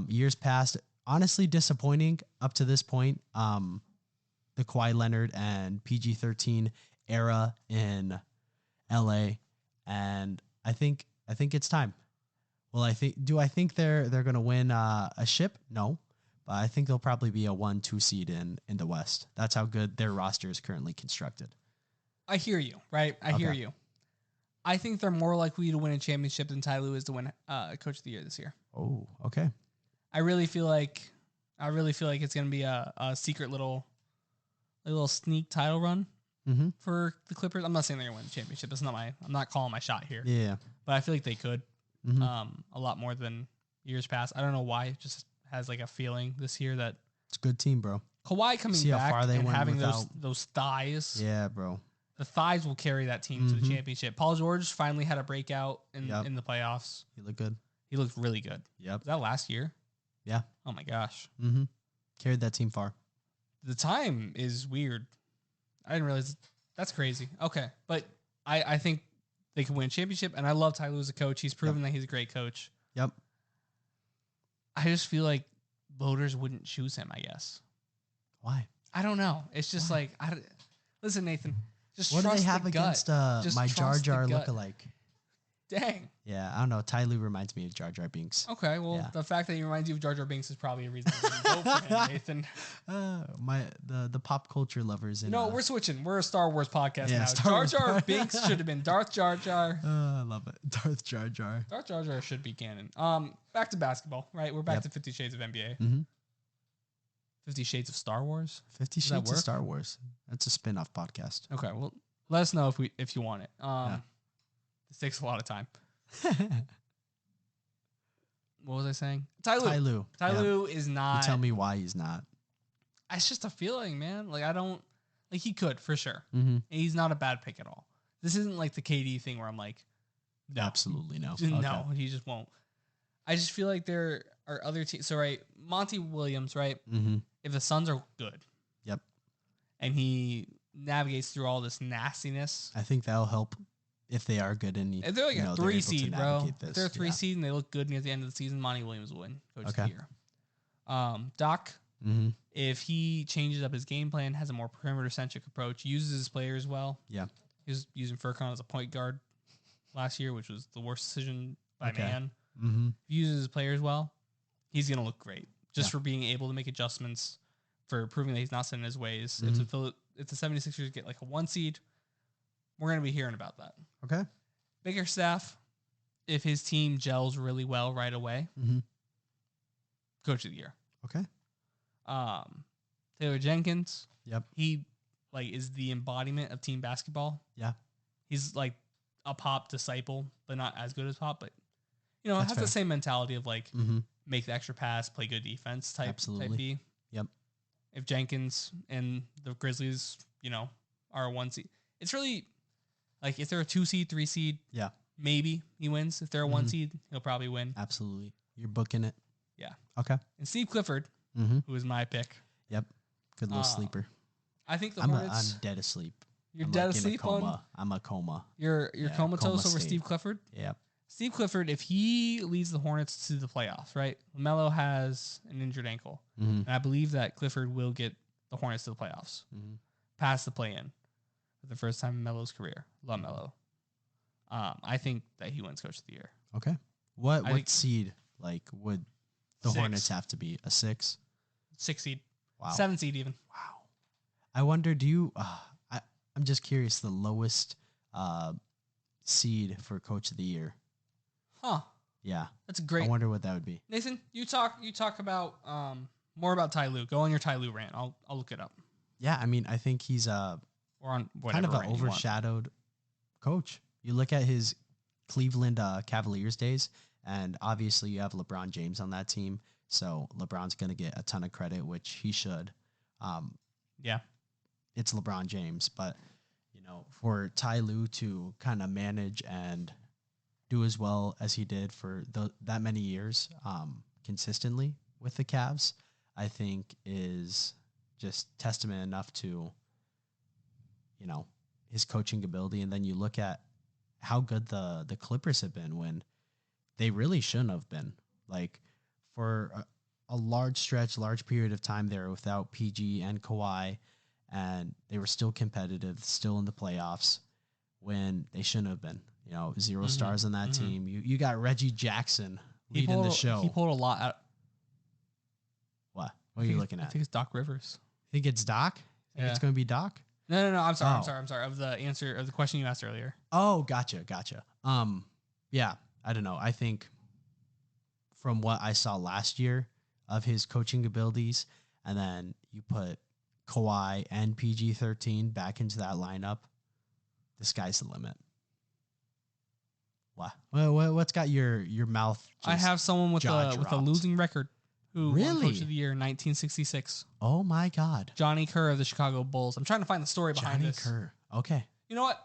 years past. Honestly, disappointing up to this point. The Kawhi Leonard and PG-13 era in LA. And I think it's time. Well, I think they're going to win a ship? No. But I think they'll probably be a 1-2 seed in the West. That's how good their roster is currently constructed.
I hear you, right? I hear you. I think they're more likely to win a championship than Ty Lue is to win Coach of the Year this year.
Oh, okay.
I really feel like it's going to be a secret little sneak title run for the Clippers. I'm not saying they're going to win the championship. I'm not calling my shot here.
Yeah.
But I feel like they could a lot more than years past. I don't know why. It just has like a feeling this year that
it's a good team, bro.
Kawhi coming back and having those thighs.
Yeah, bro.
The thighs will carry that team to the championship. Paul George finally had a breakout in the playoffs.
He looked good.
He looked really good.
Yep.
Was that last year?
Yeah.
Oh my gosh.
Carried that team far.
The time is weird. I didn't realize that's crazy. Okay. But I think they can win a championship, and I love Ty Lue as a coach. He's proven that he's a great coach.
Yep.
I just feel like voters wouldn't choose him, I guess.
Why?
I don't know. It's just listen, Nathan. Just
what do
trust
they have
the
against my Jar Jar lookalike?
Dang.
Yeah, I don't know. Ty Lue reminds me of Jar Jar Binks.
Okay, well, the fact that he reminds you of Jar Jar Binks is probably a reason to vote for him, Nathan.
The pop culture lovers.
No, we're switching. We're a Star Wars podcast now. Jar Jar Binks should have been Darth Jar Jar.
I love it. Darth Jar Jar.
Darth Jar Jar should be canon. Back to basketball, right? We're back to 50 Shades of NBA. 50 Shades of Star Wars?
50 Shades of Star Wars. That's a spin-off podcast.
Okay, well, let us know if you want it. This takes a lot of time. What was I saying? Ty Lue. Ty Lue is not.
You tell me why he's not.
It's just a feeling, man. Like, I don't. Like, he could, for sure.
He's
not a bad pick at all. This isn't like the KD thing where I'm like, no.
Absolutely no.
No, he just won't. I just feel like there are other teams. So, right, Monty Williams, right? If the Suns are good.
Yep.
And he navigates through all this nastiness.
I think that'll help. If they are good and
if they're like a 3 seed, bro. If they're a 3 seed and they look good near the end of the season, Monty Williams will win Coach of the Year. Doc, if he changes up his game plan, has a more perimeter-centric approach, uses his players well.
Yeah.
He was using Furkan as a point guard last year, which was the worst decision by man. Uses his players well. He's going to look great just for being able to make adjustments, for proving that he's not set in his ways. If the 76ers get like a 1 seed, we're going to be hearing about that.
Okay.
Bickerstaff, if his team gels really well right away, Coach of the Year.
Okay.
Taylor Jenkins.
Yep.
He like is the embodiment of team basketball.
Yeah.
He's like a Pop disciple, but not as good as Pop. But you know,
That's
has
fair.
the same mentality of like
Mm-hmm.
make the extra pass, play good defense type B.
Yep.
If Jenkins and the Grizzlies, you know, are a 1 seed, it's really like if they're a 2 seed, 3 seed,
Yeah.
maybe he wins. If they're a 1 seed, he'll probably win.
Absolutely. You're booking it.
Yeah.
Okay.
And Steve Clifford, who is my pick.
Yep. Good little sleeper.
I think the
I'm
Hornets.
I'm dead asleep.
You're
I'm
dead
like
asleep
in a coma.
on.
I'm a coma.
You're comatose
coma
over
state.
Steve Clifford.
Yep.
Steve Clifford, if he leads the Hornets to the playoffs, right? LaMelo has an injured ankle, and I believe that Clifford will get the Hornets to the playoffs, past the play-in for the first time in Melo's career. Love Melo. I think that he wins Coach of the Year.
Okay. What seed like would the
6.
Hornets have to be? A 6?
6 seed.
Wow.
7 seed even.
Wow. I wonder. Do you? I'm just curious. The lowest seed for Coach of the Year.
Huh.
Yeah.
That's great.
I wonder what that would be.
Nathan, you talk about more about Ty Lue. Go on your Ty Lue rant. I'll look it up.
Yeah, I mean, I think he's
or on
kind of an overshadowed coach. You look at his Cleveland Cavaliers days, and obviously you have LeBron James on that team, so LeBron's going to get a ton of credit, which he should.
Yeah.
It's LeBron James, but you know, for Ty Lue to kind of manage and do as well as he did for that many years consistently with the Cavs, I think is just testament enough to, you know, his coaching ability. And then you look at how good the Clippers have been when they really shouldn't have been. Like for a large period of time there without PG and Kawhi, and they were still competitive, still in the playoffs when they shouldn't have been. You know, 0 stars on that team. You got Reggie Jackson leading the show.
He pulled a lot out.
What? What are you looking at?
I think it's Doc Rivers.
Think it's Doc? Think it's going to be Doc?
No. I'm sorry. Of the answer of the question you asked earlier.
Oh, gotcha. Yeah, I don't know. I think from what I saw last year of his coaching abilities, and then you put Kawhi and PG-13 back into that lineup, the sky's the limit. What? What's got your mouth?
I have someone with a losing record who won Coach of the Year in 1966.
Oh my God, Johnny
Kerr of the Chicago Bulls. I'm trying to find the story behind this.
Johnny Kerr. Okay.
You know what?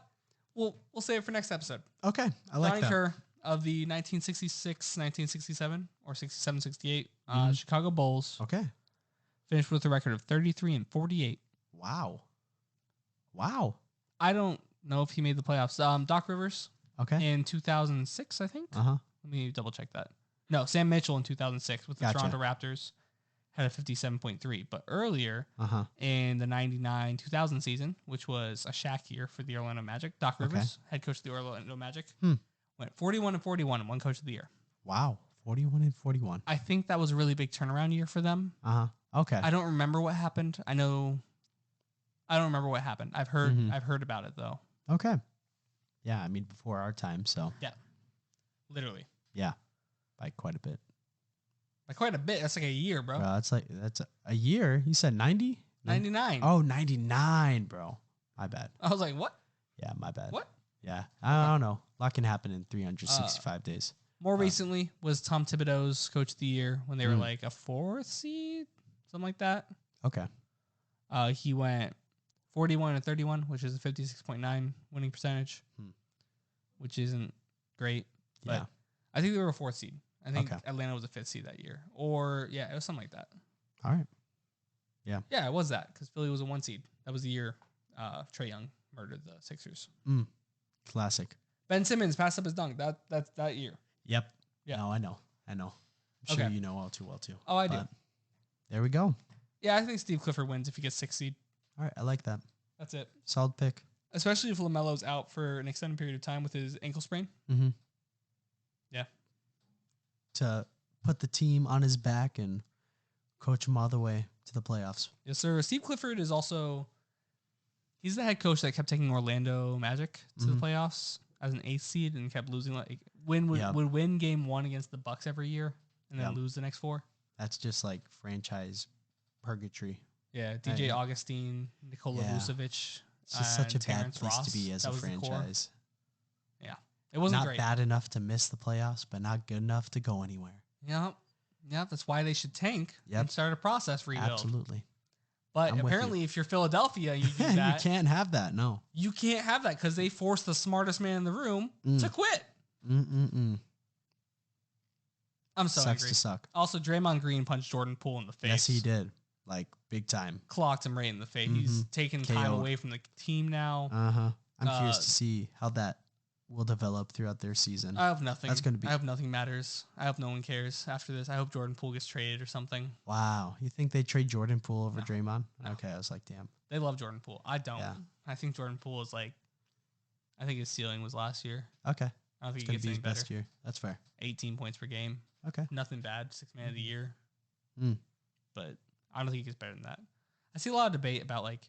We'll save it for next episode.
Okay, I like that.
Johnny Kerr of the 1966, 1967, or 67, 68 Chicago Bulls.
Okay.
Finished with a record of 33-48.
Wow.
I don't know if he made the playoffs. Doc Rivers.
Okay.
In 2006, I think. Let me double check that. No, Sam Mitchell in 2006 with the Toronto Raptors had a 57.3. But earlier in the 99-2000 season, which was a Shaq year for the Orlando Magic, Doc Rivers, head coach of the Orlando Magic, went 41-41 and won Coach of the Year.
Wow. 41-41.
I think that was a really big turnaround year for them.
Okay.
I don't remember what happened. I don't remember what happened. I've heard about it though.
Okay. Yeah, I mean before our time, so.
Yeah. Literally.
Yeah. By quite a bit.
That's like a year, bro.
That's a year. You said 90?
99.
Oh, 99, bro. My bad.
I was like, what?
Yeah, my bad.
What?
Yeah. I don't know. A lot can happen in 365 days.
More recently was Tom Thibodeau's Coach of the Year when they were like a 4th seed, something like that.
Okay.
He went 41-31, which is a 56.9 winning percentage, which isn't great. But I think they were a 4th seed. I think Atlanta was a 5th seed that year. Or, yeah, it was something like that.
All right. Yeah.
Yeah, it was that because Philly was a 1 seed. That was the year Trey Young murdered the Sixers.
Classic.
Ben Simmons passed up his dunk that year.
Yep.
Yeah.
No, I know. I'm sure you know all too well, too.
Oh, I do.
There we go.
Yeah, I think Steve Clifford wins if he gets 6th seed.
All right. I like that.
That's it.
Solid pick.
Especially if LaMelo's out for an extended period of time with his ankle sprain. Yeah.
To put the team on his back and coach him all the way to the playoffs.
Yes, sir. Steve Clifford is also... He's the head coach that kept taking Orlando Magic to the playoffs as an 8th seed and kept losing. Like would win game 1 against the Bucks every year and then lose the next 4.
That's just like franchise purgatory.
Yeah, DJ Augustine, Nikola Vucevic.
It's just such a
Terrence
bad place
Ross.
to be as a franchise.
Yeah, it wasn't
not
great.
Bad enough to miss the playoffs, but not good enough to go anywhere.
Yep. That's why they should tank and start a process rebuild.
Absolutely.
But apparently, if you're Philadelphia, you do that.
You can't have that. No,
you can't have that because they forced the smartest man in the room to quit. I'm so angry.
Sucks to suck.
Also, Draymond Green punched Jordan Poole in the face.
Yes, he did. Like, big time.
Clocked him right in the face. He's taking time away from the team now.
I'm curious to see how that will develop throughout their season.
I hope nothing.
That's going to be.
I hope nothing matters. I hope no one cares after this. I hope Jordan Poole gets traded or something.
Wow. You think they trade Jordan Poole over Draymond? No. Okay, I was like, damn.
They love Jordan Poole. I don't.
Yeah.
I think Jordan Poole is like, I think his ceiling was last year.
Okay.
I don't think
it's
he gets
be his
any better.
best year. That's fair.
18 points per game.
Okay.
Nothing bad. 6th man of the year.
But
I don't think he gets better than that. I see a lot of debate about like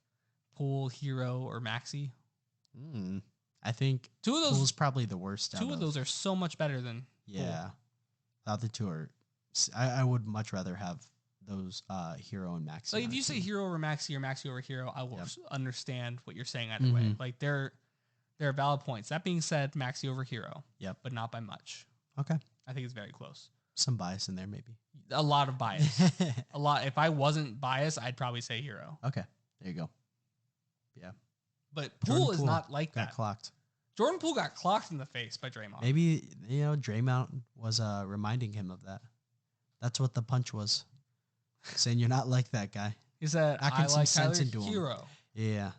Poole, Hero, or Maxey.
I think
two of those
Poole's probably the worst.
Two of those are so much better than
Poole.
The
other two are. I would much rather have those Hero and Maxey.
Like if you say Hero over Maxey or Maxey over Hero, I will understand what you're saying either way. Like they're valid points. That being said, Maxey over Hero.
Yep.
But not by much.
Okay.
I think it's very close.
Some bias in there, maybe.
A lot of bias. A lot. If I wasn't biased, I'd probably say Hero.
Okay. There you go. Yeah.
But Poole is not like that.
Got clocked.
Jordan Poole got clocked in the face by Draymond.
Maybe, Draymond was reminding him of that. That's what the punch was. Saying you're not like that guy.
He said, I like Tyler Hero.
Yeah.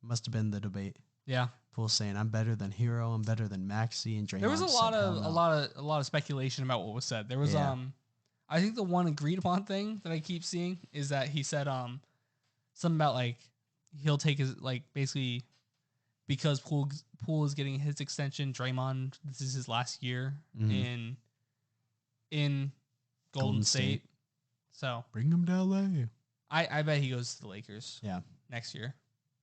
Must have been the debate.
Yeah.
Poole saying, I'm better than Hero, I'm better than Maxey, and Draymond.
There was a lot of speculation about what was said. There was I think the one agreed upon thing that I keep seeing is that he said something about like he'll take his like basically because Poole is getting his extension, Draymond, this is his last year in Golden State. So
bring him to LA.
I bet he goes to the Lakers.
Yeah.
Next year.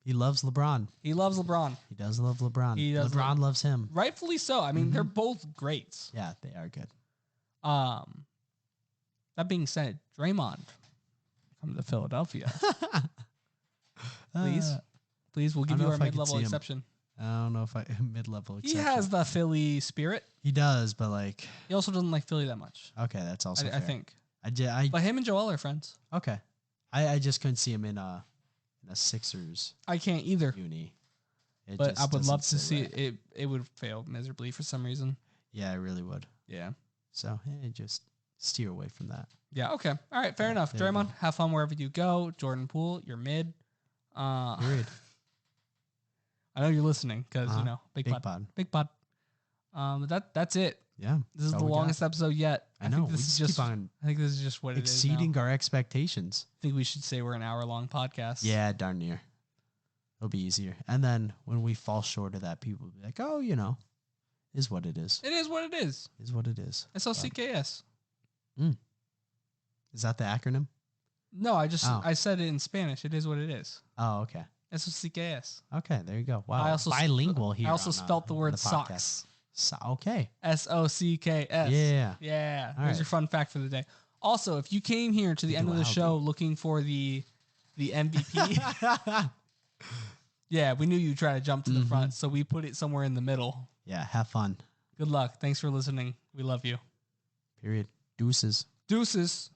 He loves LeBron.
He loves LeBron.
He does love LeBron.
He does
LeBron loves him.
Rightfully so. I mean, they're both greats.
Yeah, they are good.
That being said, Draymond, come to Philadelphia. Please, we'll give you our mid-level exception.
I don't know if mid-level exception.
He has the Philly spirit.
He does, but like
he also doesn't like Philly that much.
Okay, that's also fair.
I think.
But
him and Joel are friends.
Okay, I just couldn't see him in a Sixers.
I can't either.
Uni.
But I would love to see it. It would fail miserably for some reason.
Yeah, it really would.
Yeah.
So just steer away from that.
Yeah. Okay. All right. Fair enough. Draymond, have fun wherever you go. Jordan Poole, you're mid.
Agreed.
I know you're listening because big pod. But that's it.
Yeah.
This is the longest episode yet.
I know.
I think this is just what it is.
Exceeding our expectations.
I think we should say we're an hour-long podcast.
Yeah, darn near. It'll be easier. And then when we fall short of that, people will be like, oh, is what it is.
It is what it is.
Is what it is.
SOCKS.
Is that the acronym?
No, I said it in Spanish. It is what it is.
Oh, okay.
SOCKS.
Okay, there you go. Wow. Bilingual here.
I also spelt the word socks.
Okay.
SOCKS.
Yeah.
Yeah. Here's your fun fact for the day. Also, if you came here to the end of the show looking for the MVP, yeah, we knew you'd try to jump to the front, so we put it somewhere in the middle.
Yeah, have fun.
Good luck. Thanks for listening. We love you.
Period. Deuces.
Deuces.